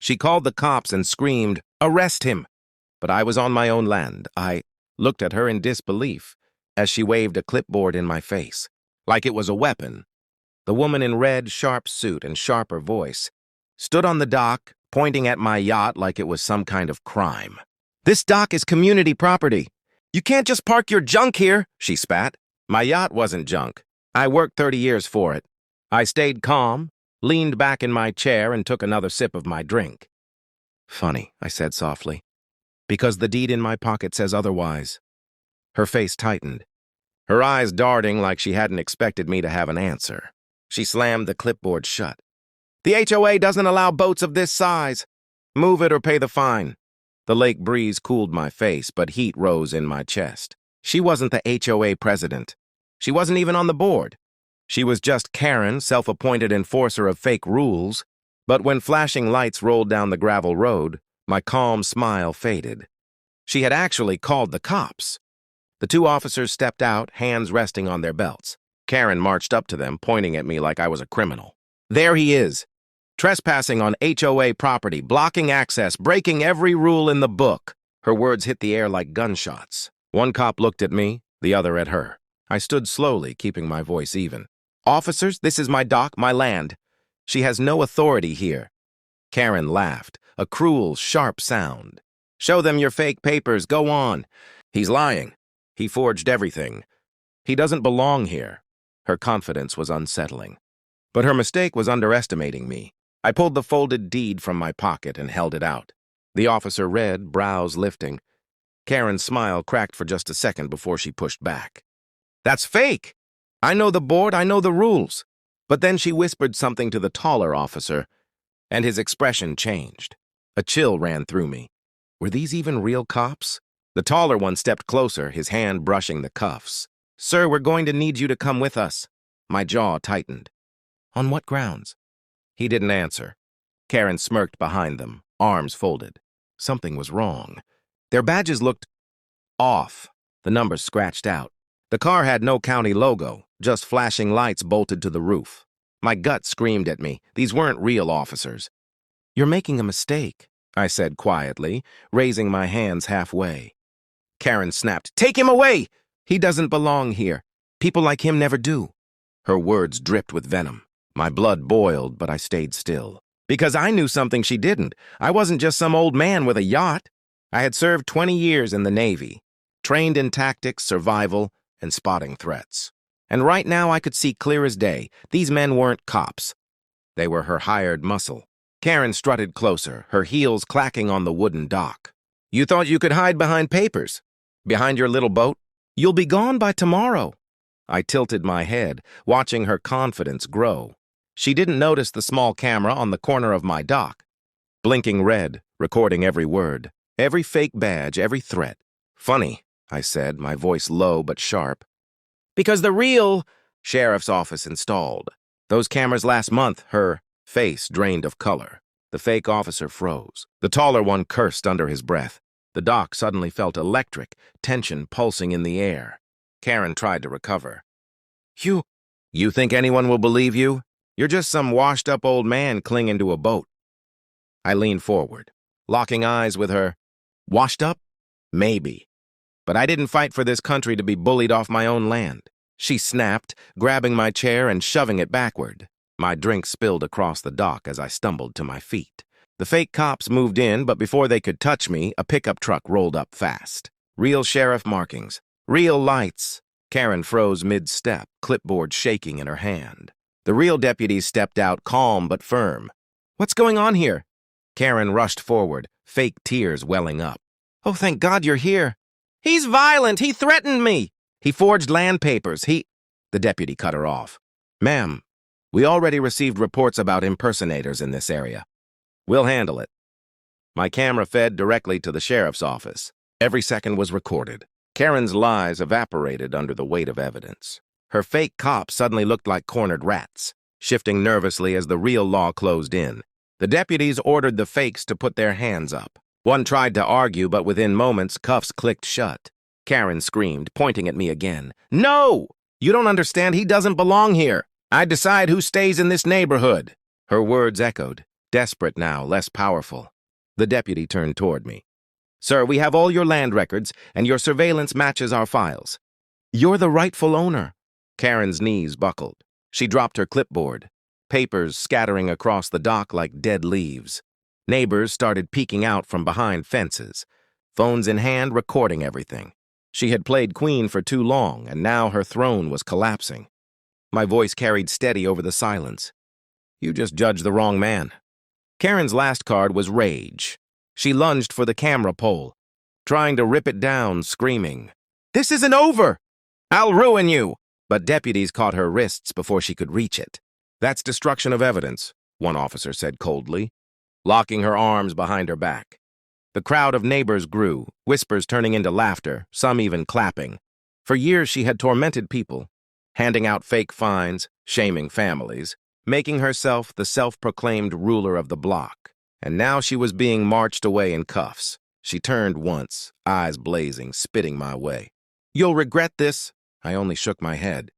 She called the cops and screamed, "Arrest him!" But I was on my own land. I looked at her in disbelief as she waved a clipboard in my face, like it was a weapon. The woman in red, sharp suit and sharper voice stood on the dock, pointing at my yacht like it was some kind of crime. "This dock is community property. You can't just park your junk here," she spat. My yacht wasn't junk. I worked 30 years for it. I stayed calm, leaned back in my chair, and took another sip of my drink. "Funny," I said softly, "because the deed in my pocket says otherwise." Her face tightened, her eyes darting like she hadn't expected me to have an answer. She slammed the clipboard shut. "The HOA doesn't allow boats of this size. Move it or pay the fine." The lake breeze cooled my face, but heat rose in my chest. She wasn't the HOA president. She wasn't even on the board. She was just Karen, self-appointed enforcer of fake rules. But when flashing lights rolled down the gravel road, my calm smile faded. She had actually called the cops. The two officers stepped out, hands resting on their belts. Karen marched up to them, pointing at me like I was a criminal. "There he is, trespassing on HOA property, blocking access, breaking every rule in the book." Her words hit the air like gunshots. One cop looked at me, the other at her. I stood slowly, keeping my voice even. "Officers, this is my dock, my land. She has no authority here." Karen laughed, a cruel, sharp sound. "Show them your fake papers, go on." "He's lying. He forged everything. He doesn't belong here." Her confidence was unsettling. But her mistake was underestimating me. I pulled the folded deed from my pocket and held it out. The officer read, brows lifting. Karen's smile cracked for just a second before she pushed back. "That's fake! I know the board, I know the rules." But then she whispered something to the taller officer, and his expression changed. A chill ran through me. Were these even real cops? The taller one stepped closer, his hand brushing the cuffs. "Sir, we're going to need you to come with us." My jaw tightened. "On what grounds?" He didn't answer. Karen smirked behind them, arms folded. Something was wrong. Their badges looked off, the numbers scratched out. The car had no county logo, just flashing lights bolted to the roof. My gut screamed at me. These weren't real officers. "You're making a mistake," I said quietly, raising my hands halfway. Karen snapped, "Take him away! He doesn't belong here. People like him never do." Her words dripped with venom. My blood boiled, but I stayed still. Because I knew something she didn't. I wasn't just some old man with a yacht. I had served 20 years in the Navy, trained in tactics, survival, and spotting threats. And right now I could see clear as day, these men weren't cops. They were her hired muscle. Karen strutted closer, her heels clacking on the wooden dock. "You thought you could hide behind papers? Behind your little boat? You'll be gone by tomorrow." I tilted my head, watching her confidence grow. She didn't notice the small camera on the corner of my dock, blinking red, recording every word, every fake badge, every threat. "Funny," I said, my voice low but sharp. "Because the real sheriff's office installed those cameras last month." Her face drained of color. The fake officer froze. The taller one cursed under his breath. The dock suddenly felt electric, tension pulsing in the air. Karen tried to recover. You think anyone will believe you? You're just some washed-up old man clinging to a boat." I leaned forward, locking eyes with her. "Washed up? Maybe. But I didn't fight for this country to be bullied off my own land." She snapped, grabbing my chair and shoving it backward. My drink spilled across the dock as I stumbled to my feet. The fake cops moved in, but before they could touch me, a pickup truck rolled up fast. Real sheriff markings. Real lights. Karen froze mid-step, clipboard shaking in her hand. The real deputies stepped out, calm but firm. "What's going on here?" Karen rushed forward, fake tears welling up. "Oh, thank God you're here." "He's violent! He threatened me! He forged land papers! The deputy cut her off. "Ma'am, we already received reports about impersonators in this area. We'll handle it." My camera fed directly to the sheriff's office. Every second was recorded. Karen's lies evaporated under the weight of evidence. Her fake cops suddenly looked like cornered rats, shifting nervously as the real law closed in. The deputies ordered the fakes to put their hands up. One tried to argue, but within moments, cuffs clicked shut. Karen screamed, pointing at me again. "No! You don't understand. He doesn't belong here. I decide who stays in this neighborhood." Her words echoed, desperate now, less powerful. The deputy turned toward me. Sir, we have all your land records, and your surveillance matches our files. You're the rightful owner. Karen's knees buckled. She dropped her clipboard, papers scattering across the dock like dead leaves. Neighbors started peeking out from behind fences, phones in hand recording everything. She had played queen for too long, and now her throne was collapsing. My voice carried steady over the silence. You just judged the wrong man. Karen's last card was rage. She lunged for the camera pole, trying to rip it down, screaming, "This isn't over! I'll ruin you!" But deputies caught her wrists before she could reach it. That's destruction of evidence, one officer said coldly, locking her arms behind her back. The crowd of neighbors grew, whispers turning into laughter, some even clapping. For years she had tormented people, handing out fake fines, shaming families, making herself the self-proclaimed ruler of the block. And now she was being marched away in cuffs. She turned once, eyes blazing, spitting my way. You'll regret this. I only shook my head.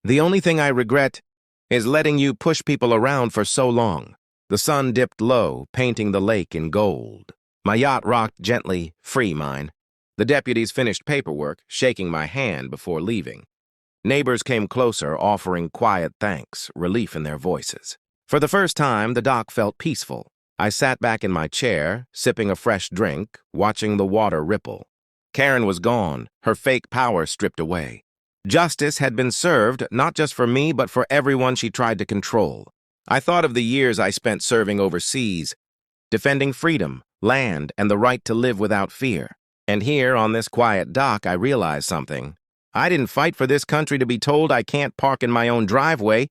The only thing I regret is letting you push people around for so long. The sun dipped low, painting the lake in gold. My yacht rocked gently, free mine. The deputies finished paperwork, shaking my hand before leaving. Neighbors came closer, offering quiet thanks, relief in their voices. For the first time, the dock felt peaceful. I sat back in my chair, sipping a fresh drink, watching the water ripple. Karen was gone, her fake power stripped away. Justice had been served, not just for me, but for everyone she tried to control. I thought of the years I spent serving overseas, defending freedom, land, and the right to live without fear. And here, on this quiet dock, I realized something. I didn't fight for this country to be told I can't park in my own driveway,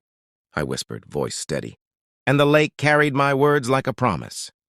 I whispered, voice steady. And the lake carried my words like a promise.